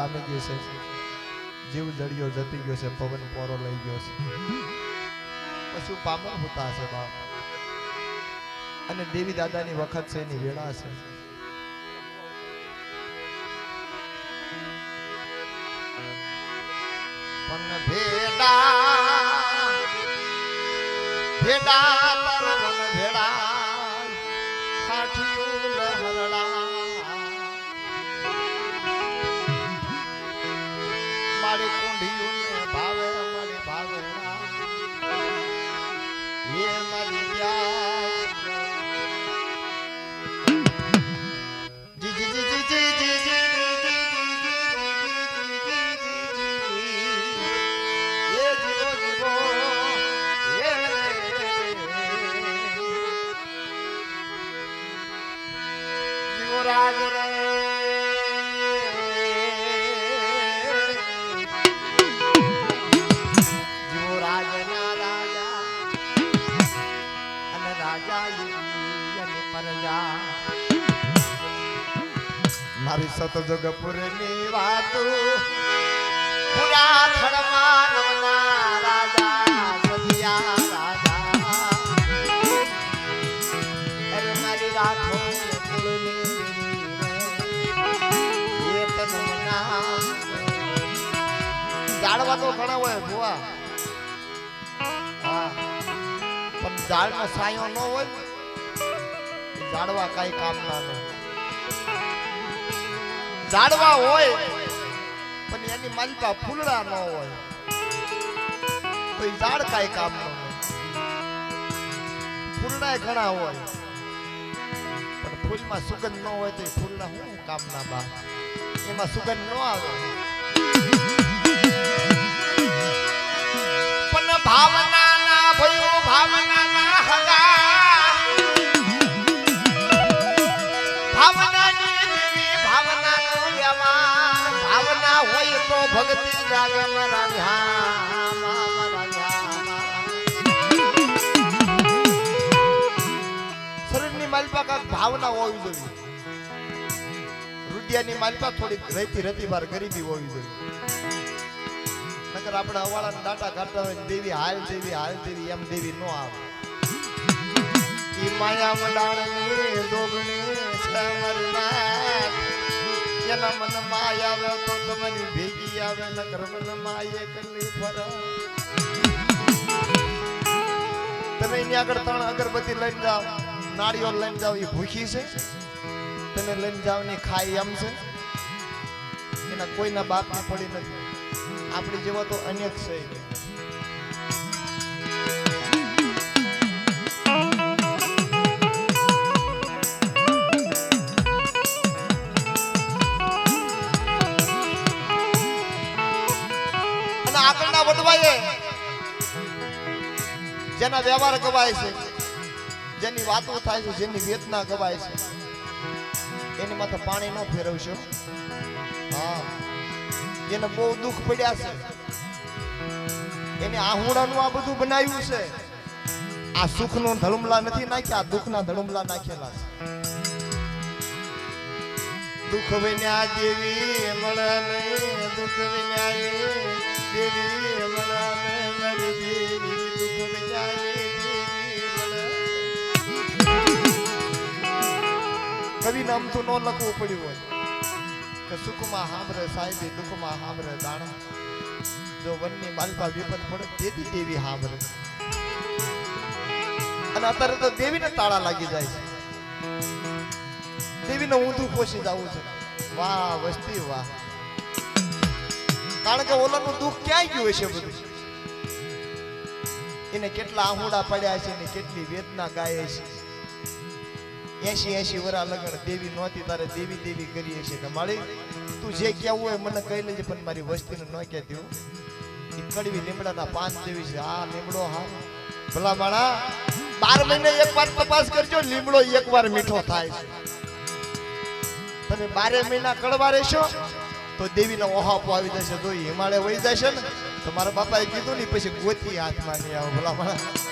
જામી ગયું છે, જીવ જડિયો જતી ગયો છે, પવન પોરો લઈ ગયો છે, પશુ પામર હોતા છે બાપ, અને દેવી દાદાની વખત છે, એની વેળા છે. પણ ભેડા ભેડા તરવન ભેડા કાઠિયું લહરડા મારી કુંડિયું ને ભાવે મારી ભાવેડા એ મારી પ્યાર જી જી જી જી જી જી રાજ રે જીવો રાજના રાજા અને રાજા અને પ્રજા મારી સતજગપુરની વાતો પુરા થળમાં નવના રાજા સદિયા રાજા અરે મારી રાખો ઝાડવા તો ઘણા હોય ભુવા, હા, પણ ઝાડનો સાયો ન હોય ઝાડવા કઈ કામના નહીં. ઝાડવા હોય પણ એની માલિકા ફૂલડા ન હોય તો એ ઝાડ કઈ કામનો નહીં. ફૂલડા ઘણા હોય પણ ફૂલમાં સુગંધ ન હોય તો એ ફૂલના શું કામના બા, એમાં સુગંધ ન આવે. પણ ભાવના ના ભયો ભાવના ના હગા ભાવનાની દેવી ભાવના નો વ્યવહાર ભાવના હોય તો ભક્તિ જાગે મારા શરીરની માલિકા કાંક ભાવના હોવી જોઈએ. રૂપિયાની માલિકા થોડીક રહેતી વાર ગરીબી હોવી જોઈએ. નકર આપણે હવાળાના ડાટા કાઢતા હોય દેવી હાલ દેવી એમ દેવી નો આવે. ઈ માયા મંડાણની જોગણી છે મારી નાથ, એના મન માયા આવે તો તમારી ભેગી આવે, નકર મન માયે કલી ફર. તમે એની આગળ 3 અગરબત્તી લઈને જાઓ, નાળિયેર લઈને જાઓ, એ ભૂખી છે. તમે લઈને જાઓ ને ખાઈ એમ છે. એના કોઈના બાપની પડી નથી. આપણી જેવા તો અનેક છે. અને આગળના વડવાએ જેના વ્યવહાર ગવાય છે, જેની વાતો થાય છે, જેની વેદના ગવાય છે, એની માથે પાણી ન ફેરવશો. હા, એને બહુ દુઃખ પડ્યા છે, એને આહુડાનું આ બધું બનાવ્યું છે. આ સુખનો ધડુમલા નથી નાખ્યા, દુઃખના ધડુમલા નાખેલા છે. દુઃખ વિના દેવી મળે નહીં, દુઃખ વિના દેવી મળે મારી દેવી, દુઃખ વિના દેવી મળે. કવિ નામ તો ન લખવું પડ્યું હોય કે સુખમાં હાંભરે સાહેબી, દુઃખમાં હાંભરે દાણા. જો વનની માલિકા વિપત પડે તેથી દેવી હાંભરે. અને અત્યારે તો દેવીને તાળા લાગી જાય છે. દેવીને ઊંધું પોષી જવું છે. વાહ વસ્તી વાહ. કારણ કે ઓલાનું દુઃખ ક્યાંય ગયું હશે બધું. એને કેટલા આહુડા પડ્યા છે ને કેટલી વેદના ગાય છે. 80 વરા લગન દેવી નહોતી તારે દેવી દેવી કરી છે કે માળી તું જે કેવું હોય મને કહી લેજે, પણ મારી વસ્તીને ન કહેતી હો. એ કડવી લીમડાના પાન જેવી છે. આ લીમડો હા ભલા માણા 12 મહિને એકવાર તપાસ કરજો, લીમડો એકવાર મીઠો થાય છે. તમે 12 મહિના કડવા રહેશો તો દેવીનો ઓહાપો આવી જશે. તો હિમાલય વહી જશે ને તો મારા બાપાએ કીધું ને પછી ગોતી હાથમાં નહીં આવો ભલા માણા.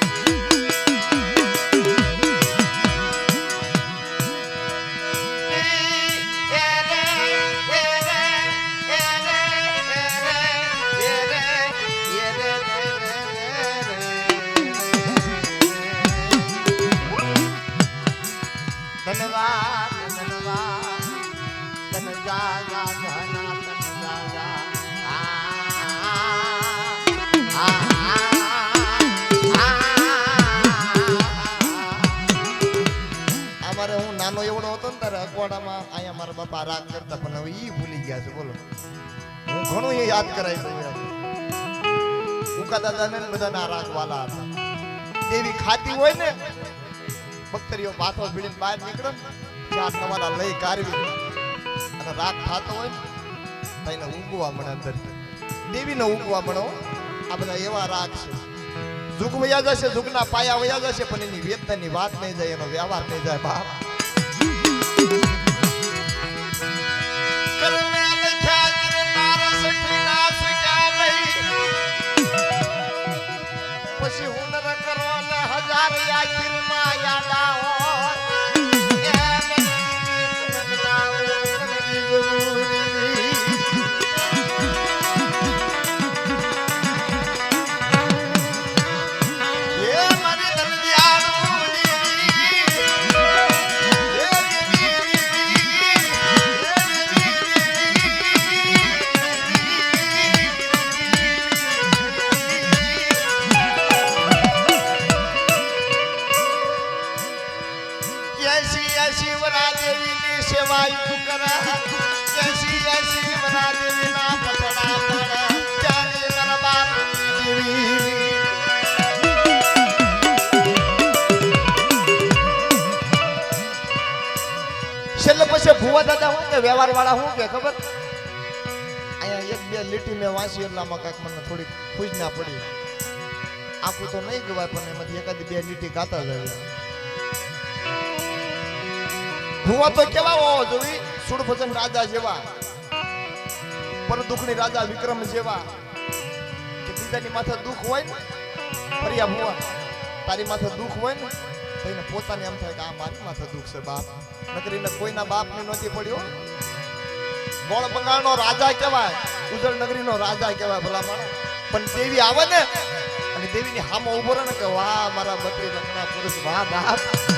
નાનો એવડો હતો ને તારે અગવાડામાં અહીંયા મારા બાપા રાગ કરતા પણ હવે ઈ ભૂલી ગયા છે બોલો હું ઘણું એ યાદ કરાવી દઉં ઉકા દાદા ને બધા રાગ વાલા હતા દેવી ખાતી હોય ને બકરીઓ પાથો ભીડીને બહાર નીકળે ને ચાર નવાલા લઈ કારવી અને રાગ ખાતો હોય ને તો એને ઊંઘવા મળે અંદર દેવીને ઊંઘવા મળો આ બધા એવા રાગ છે જુગ વયા જશે જુગના પાયા વયા જશે પણ એની વેદનાની વાત નહીં જાય એનો વ્યવહાર નહીં જાય બાપ પછી હુનર કરો ને હજાર આખીરમાં યાદા હોય ભુવા દાદા હું કે વ્યવહાર વાળા હું કે ખબર અહીંયા એક બે લીટી મેં વાંચી એટલામાં કાંઈક મને થોડી ખુશ ના પડી આખું તો નહીં ગવાય પણ એમાંથી એકાદી બે લીટી ગાતા જાય ભુવા તો કેવા હોવો જોઈએ સુરભજન રાજા જેવા પર દુઃખની રાજા વિક્રમ જેવા કે બીજાની માથે દુઃખ હોય ને ફરિયા ભુવા તારી માથે દુઃખ હોય ને તો એને પોતાને એમ થાય કે આ મારી માથે દુઃખ છે બાપ નગરીને કોઈના બાપને નથી પડ્યો ગોળ બંગાળનો રાજા કહેવાય ઉજળ નગરીનો રાજા કહેવાય ભલા માણસ પણ દેવી આવે ને અને દેવીની સામે ઉભો રહે ને કે વાહ મારા બત્રી રત્ના પુરુષ વાહ બાપ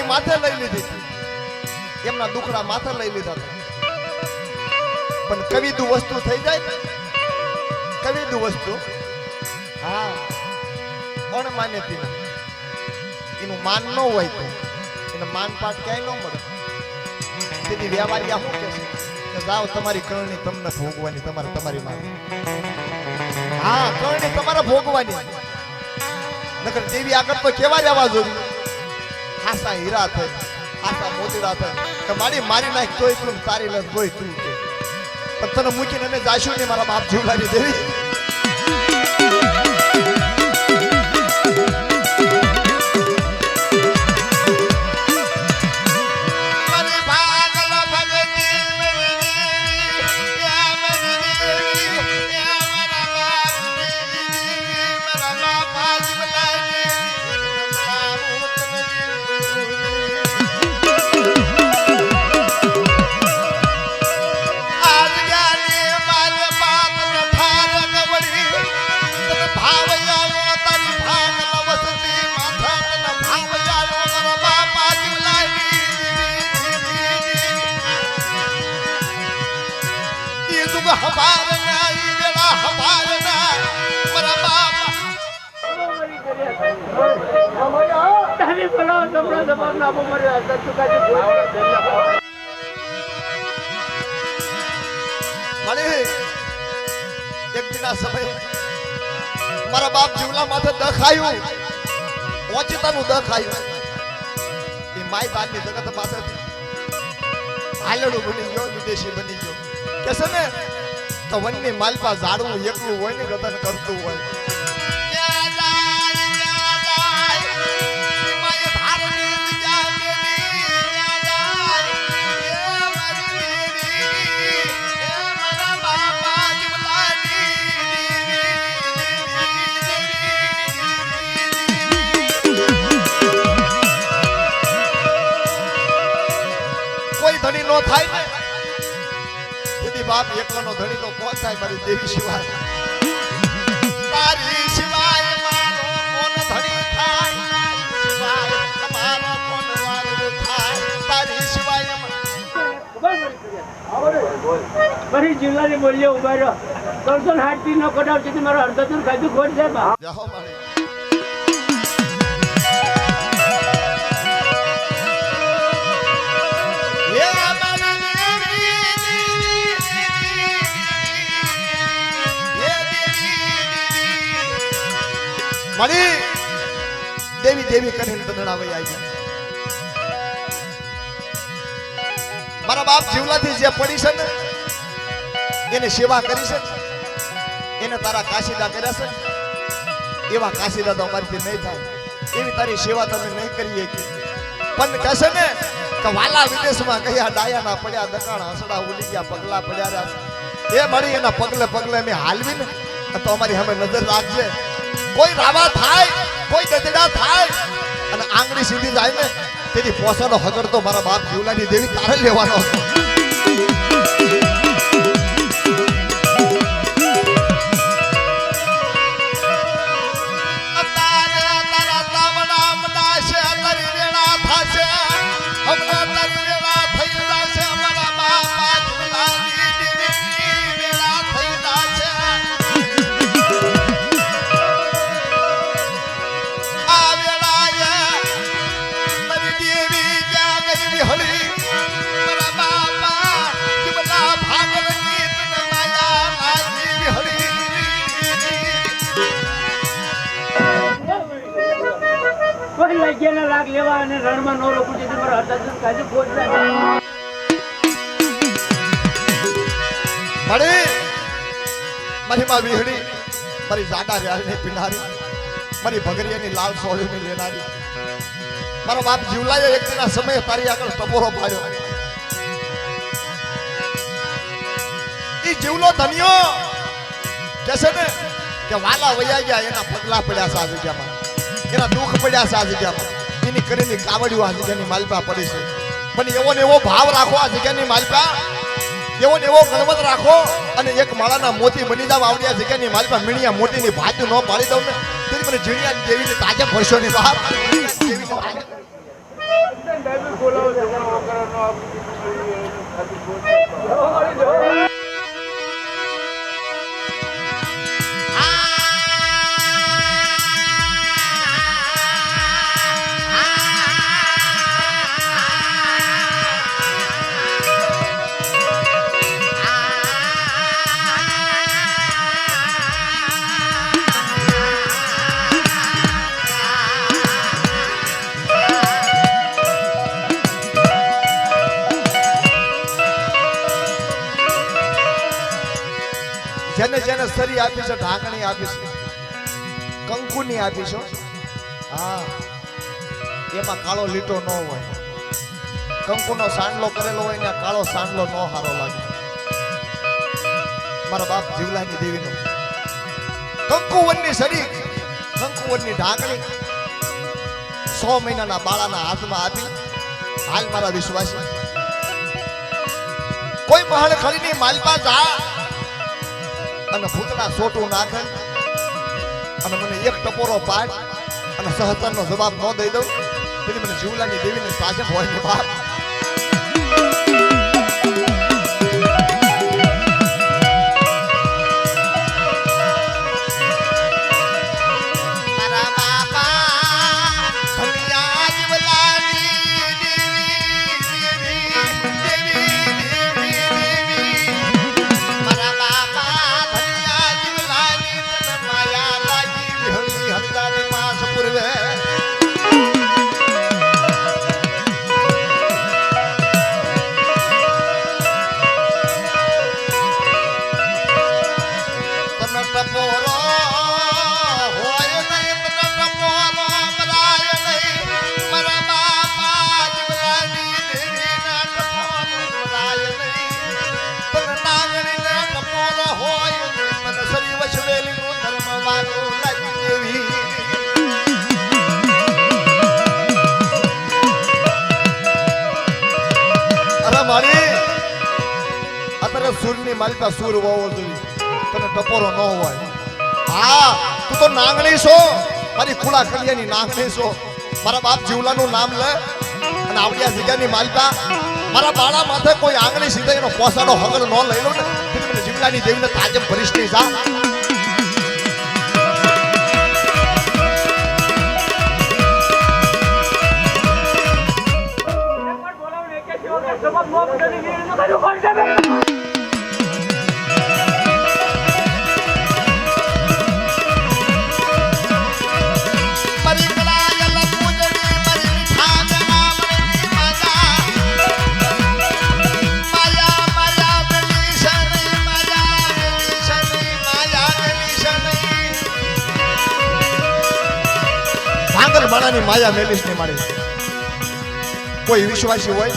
માથે લઈ લીધી એમના દુખડા માથે લઈ લીધા પણ કવિદુ વસ્તુ થઈ જાય કવિદુ વસ્તુ હા કોણ માને એનું માન ન હોય તો એને માન પાઠ ક્યાંય ન મળે તેથી વ્યવહારિયા શું કે છે જાઓ તમારી કરણી તમને ભોગવાની તમારે તમારી માન હા કરણી તમારે ભોગવાની નકર દેવી આગળ તો કેવા જવા જોઈએ આસા હીરા થઈ આસા મોતીડા થઈ કે મારી નાખ તોય તું તારી લત તોય તું કે પણ તને મૂકીને અમે જાશું ને મારા બાપ જીવલાની દેવી એક દિના સમય મારા બાપ જીવલા માથે દખાયું ઓચિતાનું દખાયું એ માય બારની જગત પાસેથી હાલડું બની ગયો વિદેશી બની ગયો કે છે ને તો વનની માલપા ઝાડવું એકલું હોય ને ગદન કરતું હોય નો થાય ને તેથી બાપ એકલાનો ધણી તો કોણ થાય મારી દેવી સિવાય તારી સિવાય મારો કોણ ધણી થાય સિવાય તમારો કોણ વારો થાય તારી સિવાય ફરી જિલ્લાની બોલ્યો ઉભા રહ્યો 360 થી નો કડાવ છે મારો અડધો દૂર ખાધું ખોટ છે જાઓ મારી મળી દેવી દેવી કરીને તંદડા વઈ આવી મારા બાપ જીવલાથી જે પડી છે ને એને સેવા કરી છે એને તારા કાશીદા કર્યા છે એવા કાશીદા તો અમારીથી નહીં થાય એવી તારી સેવા તમે નહીં કરીએ પણ કહેશે ને કે વાલા વિદેશમાં ગયા ડાયાના પડ્યા દકાણા હસડા ઉલી ગયા પગલા પડ્યા રહ્યા એ મળી એના પગલે પગલે અમે હાલવી ને તો અમારી સામે નજર રાખજે કોઈ રાવા થાય કોઈ ગજડા થાય અને આંગળી સીધી જાય ને તેથી પોસાનો હગર તો મારા બાપ જીવલાની દેવી તારે લેવાનો હતો લાગ લેવા અને રણમાં નો રોકું છે મારો અડધો દૂર ખાધું ખોટ છે મારી માં વિહડી મારી જાડા રેલની પીનારી મારી ભગરિયાની લાલ સોળીની લેનારી મારો બાપ જીવલાએ એક દિના સમયે તારી આગળ ટપોરો પાડ્યો ઈ જીવલો ધનિયો કહેશે ને કે વાલા વયા ગયા એના પગલા પડ્યા છે આ જગ્યામાં એના દુઃખ પડ્યા છે આ જગ્યામાં એની કરેલી કાવડીઓ આ જગ્યાની માલપા પડી છે પણ એવો ને એવો ભાવ રાખો આ જગ્યાની માલપા એવો ને એવો ગણવત રાખો અને એક માળાના મોતી બની જાવ આવડી આ જગ્યાની માલપા મીણિયા મોતીની ભાજુ ન પાડી દઉં ને તેથી મને ઝીણિયા જેવી તાજે ભરશો ની બાપ જેને જેને સરી આપી છે ઢાંકણી આપી છે કંકુની આપી છે હા એમાં કાળો લીટો ન હોય કંકુનો સાંડલો કરેલો હોય ને કાળો સાંડલો ન હારો લાગે મારા બાપ જીવલાની દેવીનો કંકુવનની સરી કંકુવનની ઢાંકણી 100 મહિનાના બાળાના હાથમાં આપી હાલ મારા વિશ્વાસી કોઈ મહાલ ખરીની માલપા જા અને ભૂતના સોટું નાખે અને મને એક ટપોરો પાડ અને સહતરનો જવાબ ન દઈ દઉં તેથી મને જીવલાની દેવીને સાજક હોય ને બાપ સૂરની માલિકા સૂર વાવો જોઈએ તને ટપોરો ન હોય હા તું તો નાંગણી છો મારી કુળા કલિયાની નાંગણી છો મારા બાપ જીવલાનું નામ લે અને આવડિયા જગ્યાની માલિકા મારા બાળા માથે કોઈ આંગળી સીધા એનો પોસાડો હગર ન લઈ લો ને મને જીવલાની દેવીને તાજમ ભરીશ નહીં જા માણાની માયા મેલીશ ને મારી કોઈ વિશ્વાસી હોય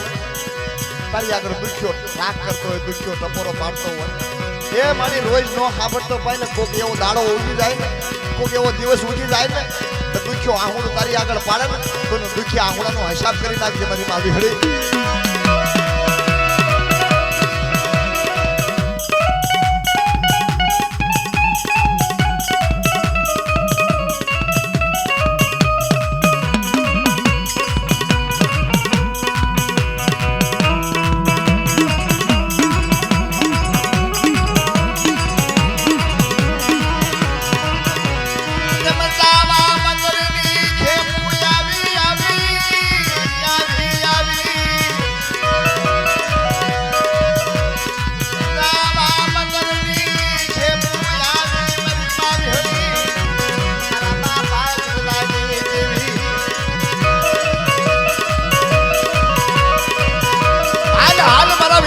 તારી આગળ દુખ્યો રાગ કરતો હોય દુખ્યો ટપોરો પાડતો હોય એ મારી રોજ નો સાંભળતો પાય ને કોક એવો દાડો ઉગી જાય ને કોક એવો દિવસ ઉગી જાય ને તો દુખ્યો આહુડું તારી આગળ પાડે ને તો દુખ્યા આહુડાનો હિસાબ કરી નાખજે મારી માવી હળી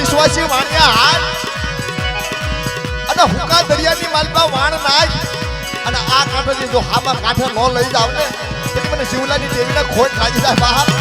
વિશ્વાસી વાણિયા હાલ અને હુકા દરિયાની માલપા વાણ નાખ અને આ કાંઠેથી જો હામાં કાંઠે ન લઈ જાવ ને પછી મને શિવલાની દેવીને ખોટ લાગી જાય બહાર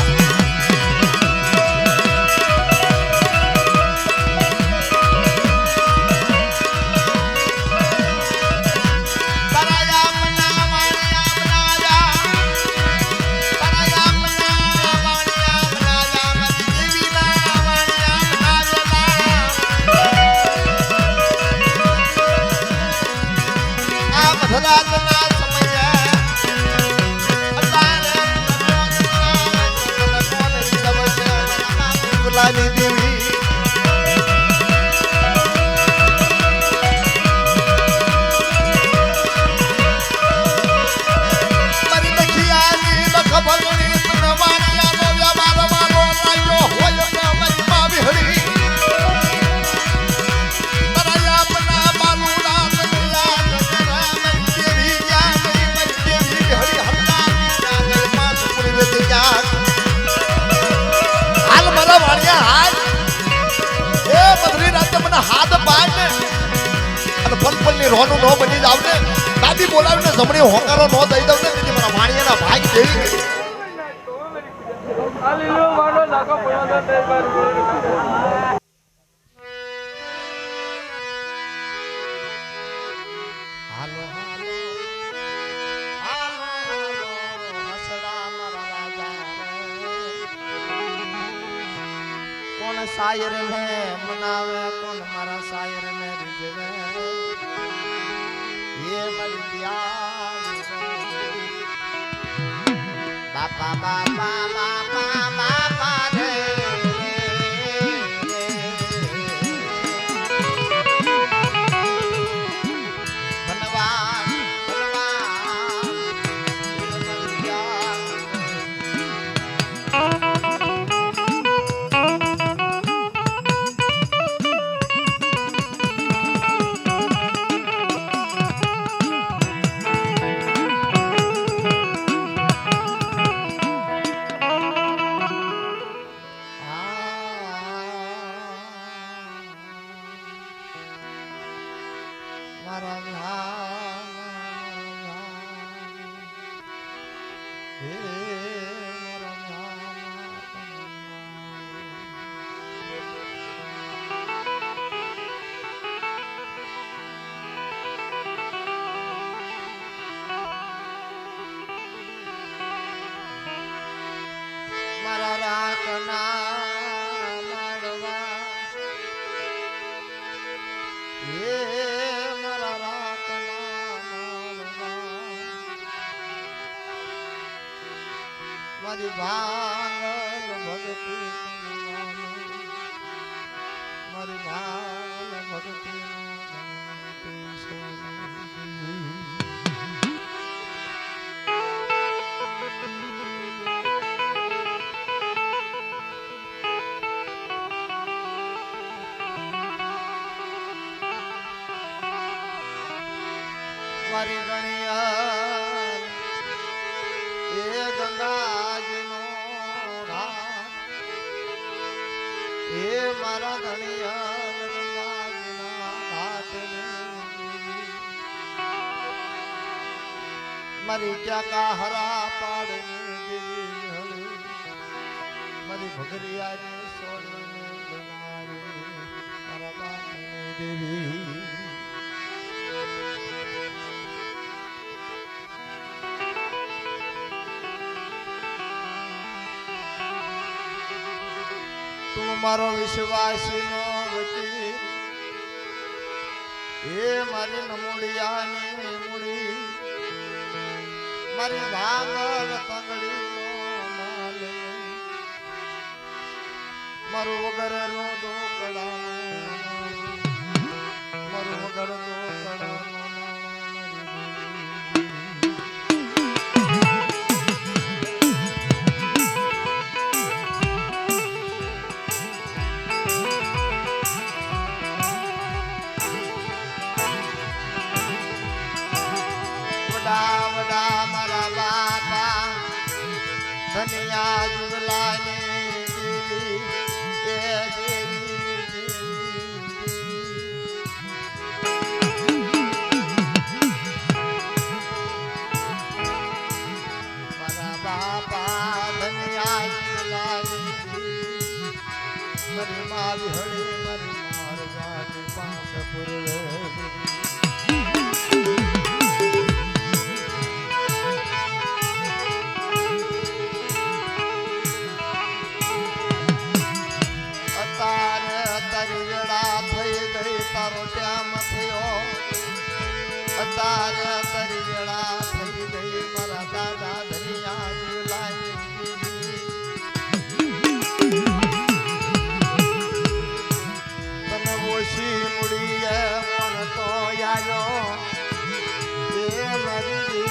રોનું નો બની જાવ ને દાદી બોલાવીને જમણી હોકારો નો દઈ દઉં ને તેથી મારા વાણિયાના ભાગ દેવી કોણ શાયર ને મનાવે કોણ મારા શાયર ને રીઝવે ये बापा बापा बापा बापा रे મારી ભાંગલ ભક્તિ મારી ભાંગલ ભક્તિ મારી ગણિયા એ ગંગાજીનો ઘાટ એ મારા ગણિયા ગંગાજીના ઘાટ મારી ક્યાકા હરા પાડની દેવી હળી મારી ભગરિયાની સોળીને ગણાવી મારા બાપની દેવી તું મારો વિશ્વાસી નો વકીલ એ મારી નમુડિયાની મૂડી મારી ભાંગલ તંગડી નો માલ મારું વગર નો દોકડાનો મારું વગર દોકડાનો વડા મારા બાપા ધનિયા જુગલાની દેવી એ દેવી મારા બાપા ધનિયા જુગલાની મારી માવી હળી મારી મારવાની પાંચ પૂર્વે તારો શ્યામ થયો અત્યારે તરી વેળા થઈ ગઈ મારા દાદા ધનિયા જીવલાઈ તને ઓછી મૂડીએ મન તો આવ્યો એ મારી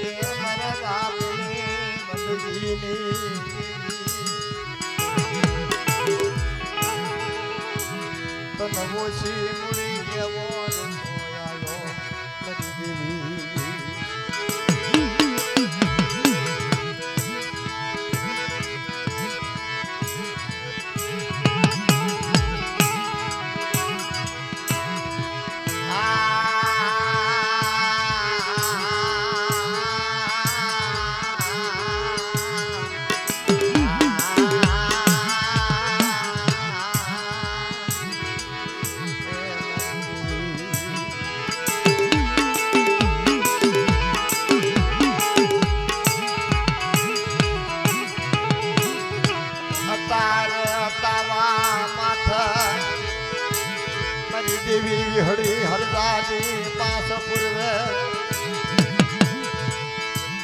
એ મારા બાપની બંદગીની તને ઓછી મૂડી એવો આવ્યો નથી દેવી દેવી હળી હરદાની પાસ પૂર્વે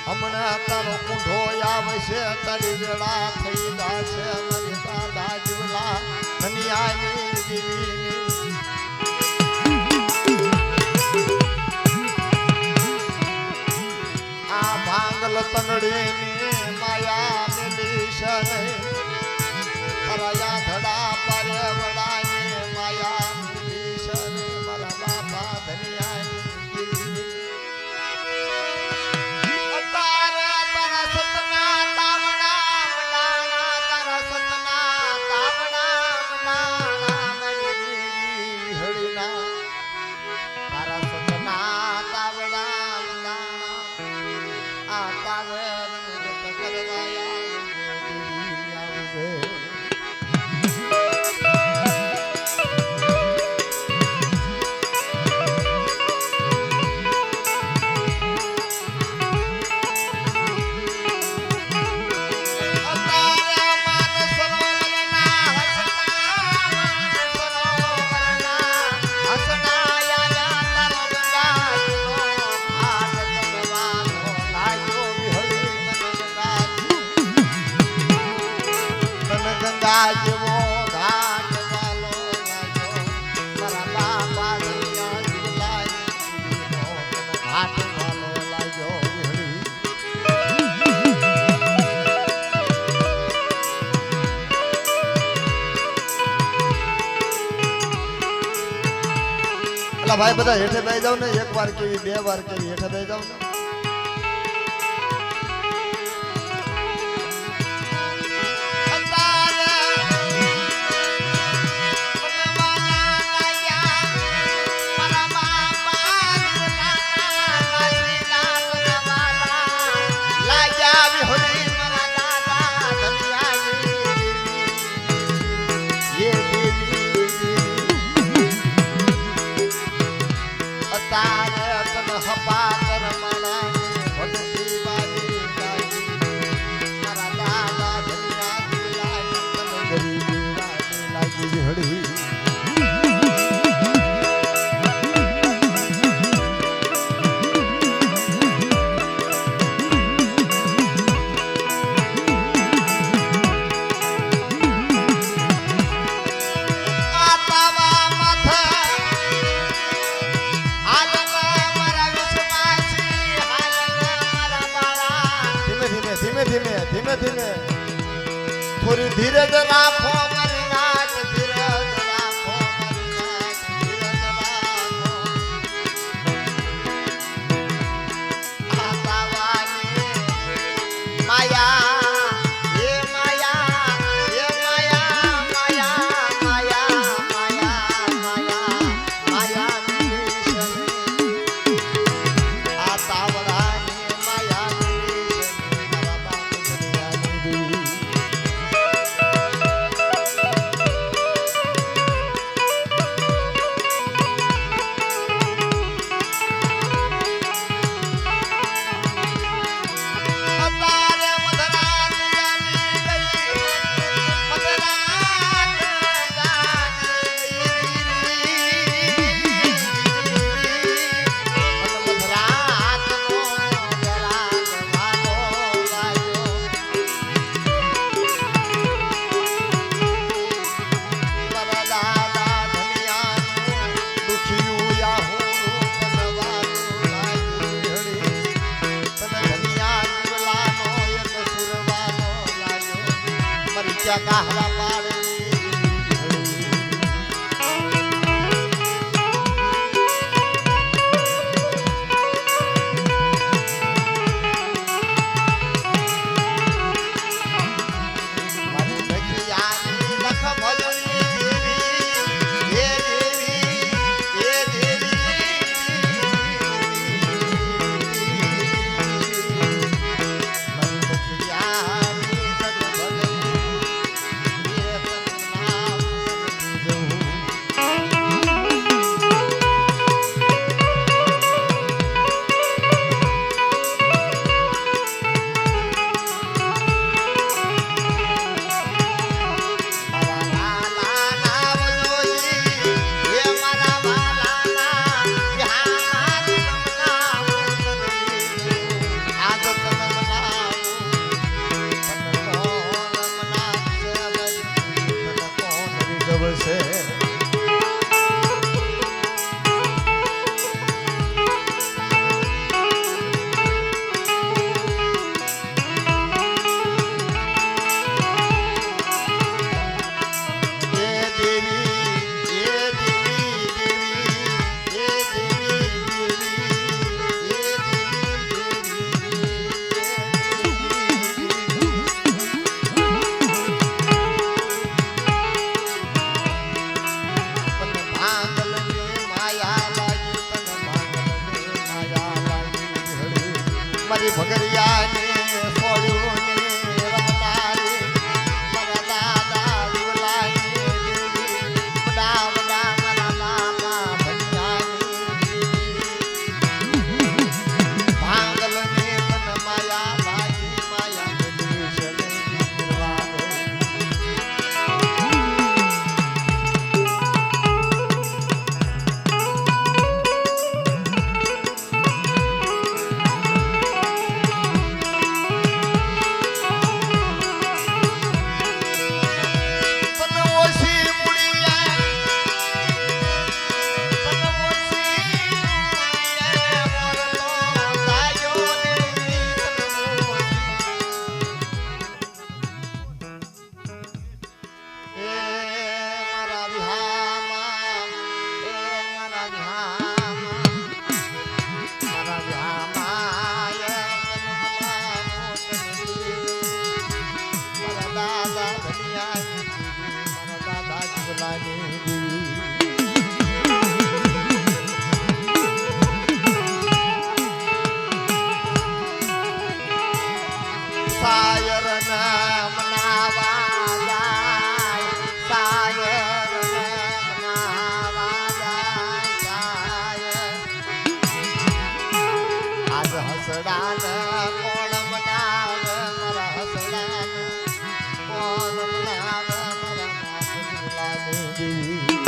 હમણાં તારો કુંઢો આવશે તારી વેળા થઈ જશે મારી દાદા જીવલા ધનિયાની દેવીની આ ભાંગલ તંગડીની માયા મિલીશ નહીં હરાયા ધડા પારે વડાની માયા મારા બાપા ધનિયાની તારા તારા સતના તાવડા મંડાણા તારા સતના તાવડા મંડાણા મારી હળીના તારા સતના તાવડા મંડાણા આ તાવર મુગત કરવાયા આવજે ગંગા જેવો ઘાટ વાલો લાગ્યો મારા બાપા દરિયા જીવલાય ઘાટ વાલો લાગ્યો વિહળી. અલા ભાઈ બધા હેઠે બેસી જાવ ને, એક વાર કેવી બે વાર કેવી હેઠે બેસી જાવ ને. ધીમે ધીમે થોડી ધીરજ રાખો મારી નાચ, ધીરજ રાખો મારી નાચ, ધીરજ રાખો. આ તાવાની માયા એ માયા એ માયા માયા માયા માયા માયા માયા આ તાવડાની માયા કાહલા પાડે. મારી સખિયાની લખ ભજની દેવી એ દેવી એ દેવી મારી સખિયાની લખ ભજની જુલાની દેવી સાયર નામ નાવા જાય સાયર નામ નાવા જાય આજ હસડાન કોણ મનાવે મારા હસડાન કોણ મનાવે મારા જુલાની દેવી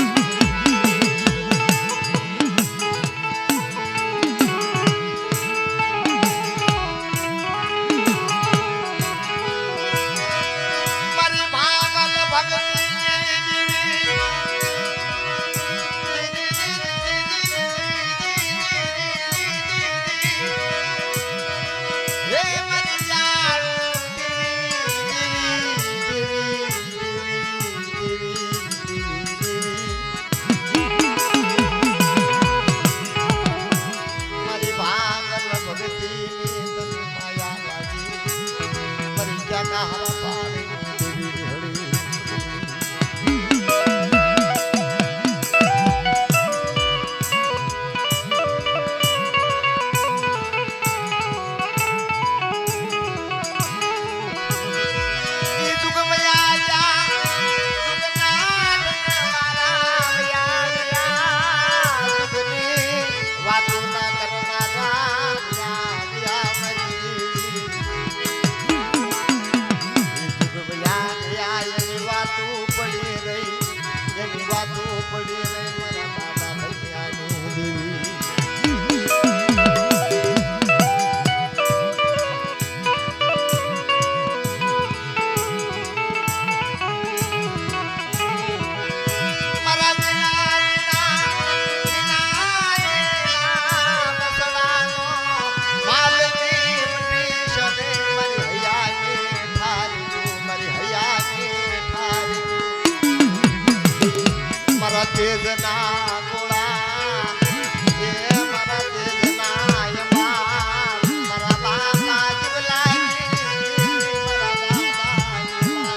તેજના ગોળા એ મારા તેજના યમાર મારા બાપા જીવલાની મારા દાદા જીવલાની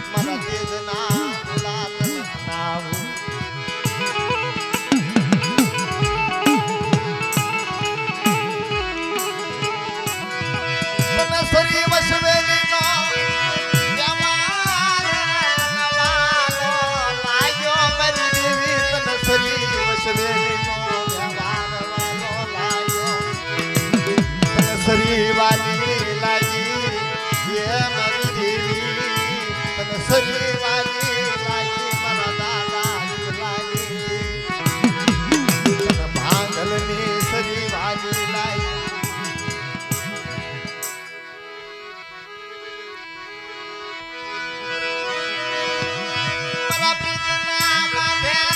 મારા તેજના ગોળા નામ તને સરી વસવેલી નો સરી વાલી લાગી એ મારી દેવી તને સરી વાલી લાગી મારા દાદા લાગી તને ભાંગલની સરી વાલી લાગી મારા પ્રીતના માધ્યા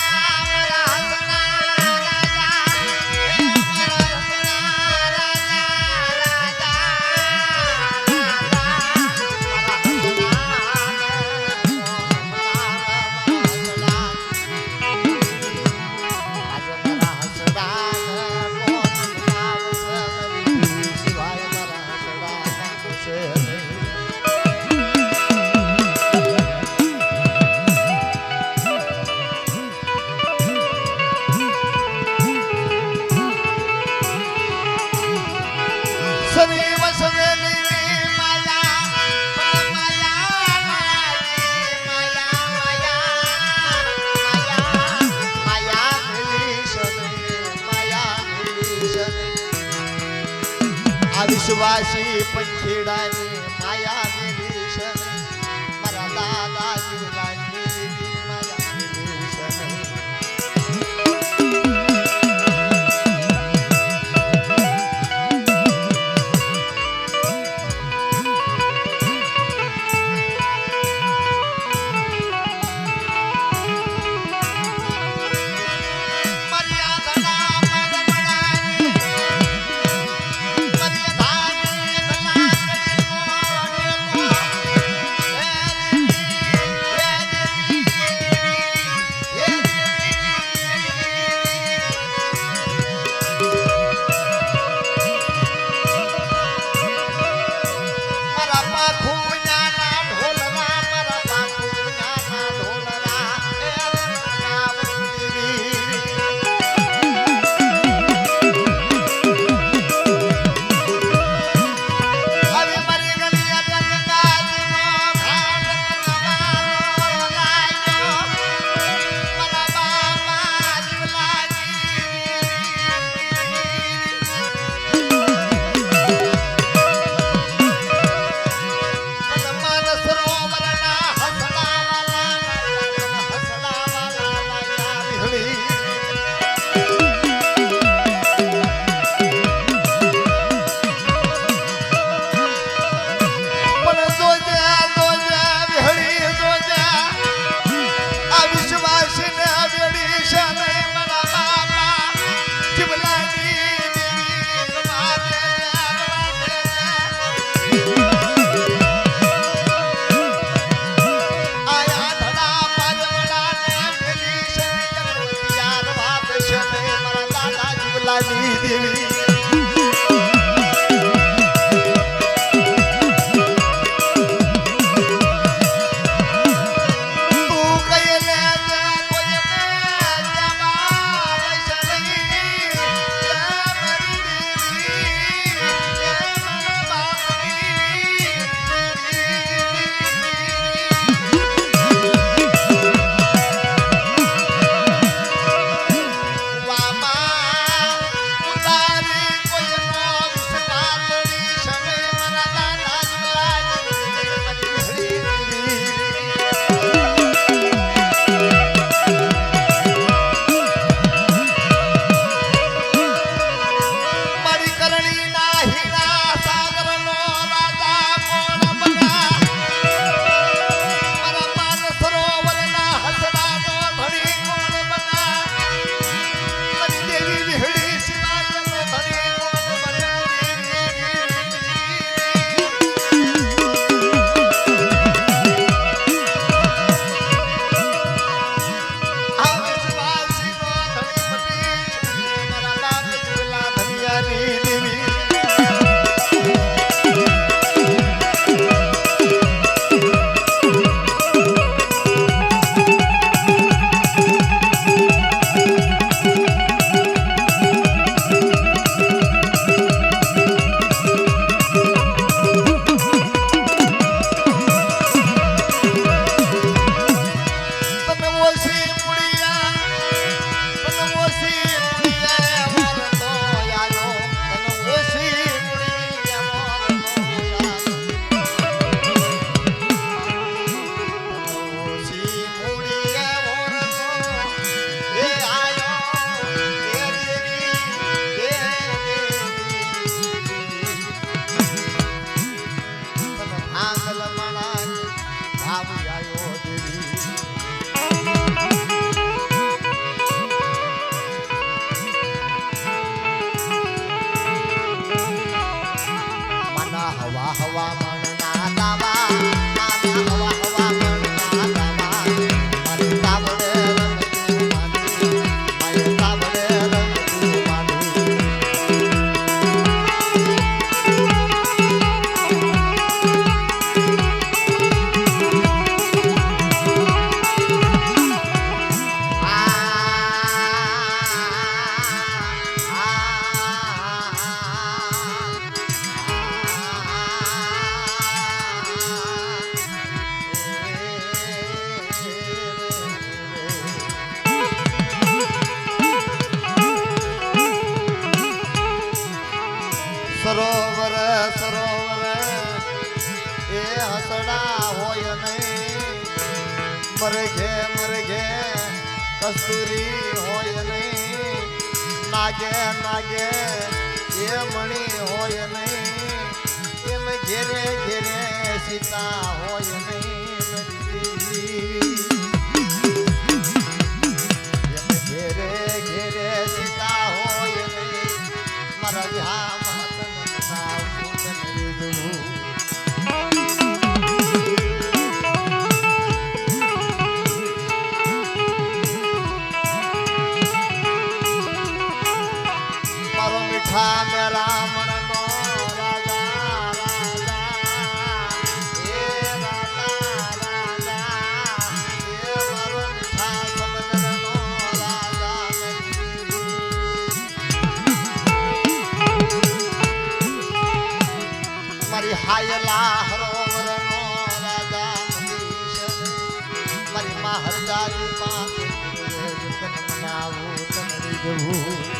વિશ્વાસી પંખીડાની માયા નિરીશન મારા દાદા જીવલાની માયા નિરીશન મર્યાદા આયા ધડા પાજવડા ને મેલી છે યાર વાત છે મારા દાદા જીવલાની દેવી સરોવર સરોવર એ હસડા હોય નહીં મરઘે મરઘે કસ્તુરી હોય નહીં નાગે નાગે એ મણી હોય નહીં એમ ઘેરે ઘેરે સીતા હોય નહીં એમ ઘેરે ઘેરે સીતા હોય નહીં મારા વિહા મેરા મણનો રાજા રાજા એ રાજા રાજા એ મારો મીઠા સમુદ્રનો રાજા મારી હાયલા હરોવરનો રાજા મનીષ મારી મહારાજાની પાસે મનાવું તને જવું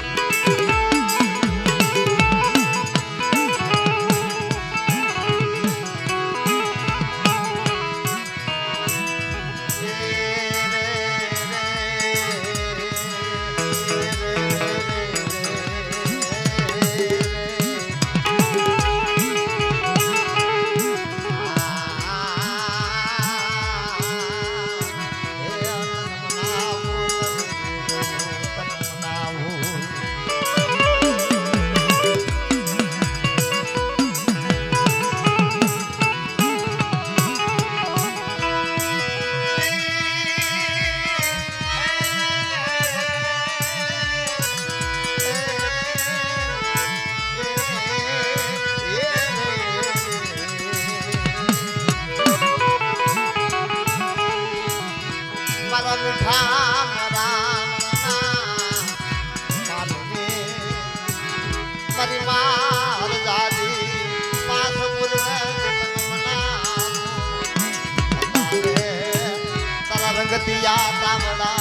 રામ રામ માલને મારી માર દાદી પાસ પૂર્વે તારા રંગતિયા તામડા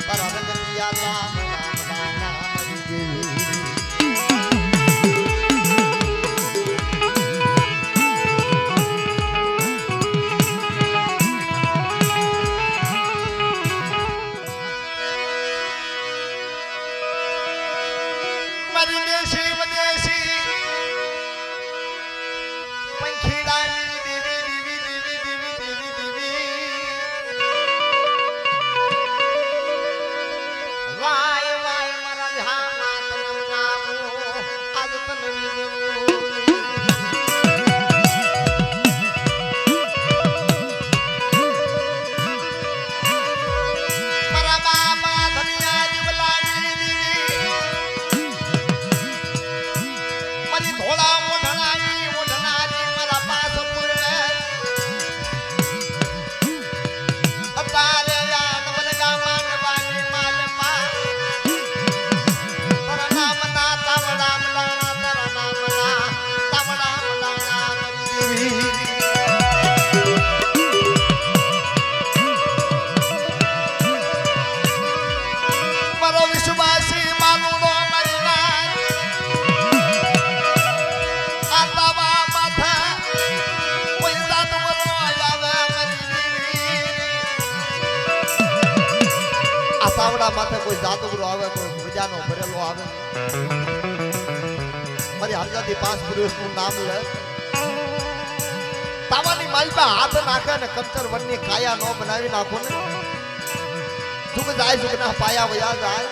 તારા રંગતિયા તામડા મારી દેશી વિદેશી પંખીડાની દેવી દેવી દેવી દેવી દેવી દેવી વાય વાય મારા ધ્યાના તનમ નામો આજ તનવી મારા બાબા ધનિયા જીવલાની દેવી મારી ધોળા મોઢણાની મોઢનારી મારા પાસ પૂર્વે અતારે યાદ મનગા માનવાની માલપા તારા નામ ના તાવડા મલાણા તારા નામ ના તાવડા મલાણા મારી દેવી મારો વિશ્વાસી માલુડો મારી નાર આતાવા માથા કોઈ જાદુગરો આવે મારી દેવી આતાવડા માથે કોઈ જાદુગરો આવે કોઈ મજાનો ભરેલો આવે મારી હરજાદી પાંચ પુરુષનું નામ લે તાવાની માલપા હાથ નાખે ને કંચર વનની કાયા નો બનાવી નાખો ને સુખ જાય સુખ ના પાયા વયા જાય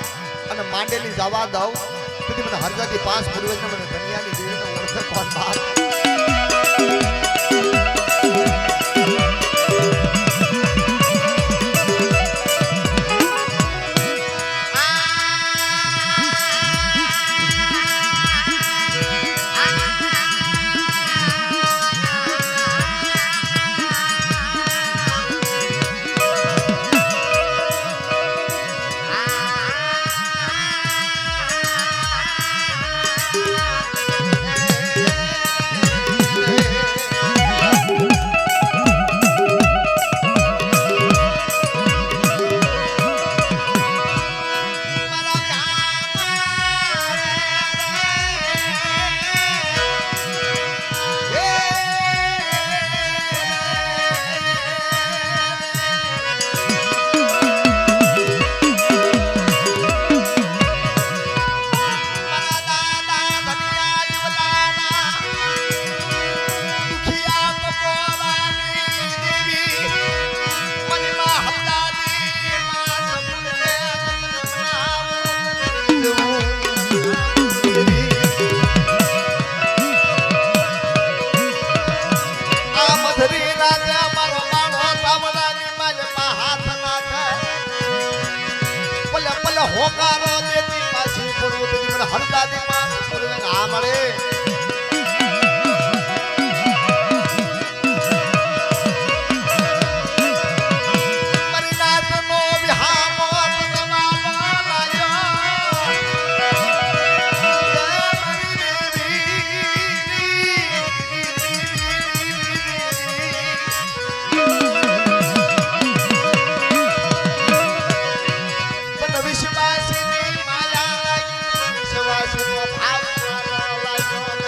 અને માંડેલી જવા દઉં સુધી મને હરજાદી પાંચ પૂર્વજને મને દુનિયાની દેવીને ઓળખે કોણ બાપ હોકારો દેતી પાછી પૂર્વ મને હરદાદી માં પૂર્વે ના મળે મારી નાત નો વિહામો તમારો લાયો વિશ્વાસની માયા લાગી વિશ્વાસનો ભાવ લાગ્યો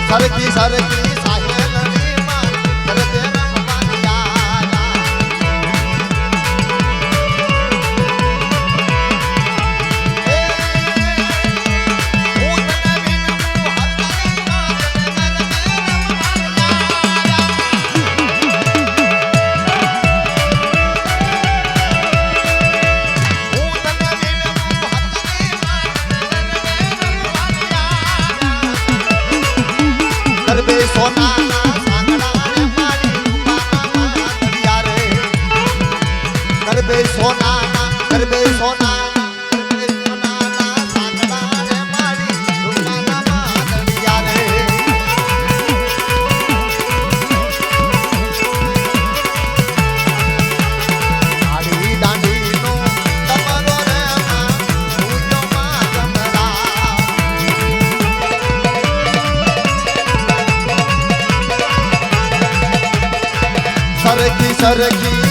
સરખી સરખી સાહેલની માં કરતે રમવાની યારા. એ હું તને વિનમું હરદની માં કરતે રમવાની યારા. હું તને વિનમું હરદની માં કરતે રમવાની યારા. ગરબે સોનાના સાંગડા રે મારી રૂપાના દરિયા રે. ગરબે સોનાના ગરબે સોનાના સાંગડા રે મારી રૂપાના દરિયા રે. આડી દાંડીનો તમારો રે માં ઉજો માં જમરા. સરખી સરખી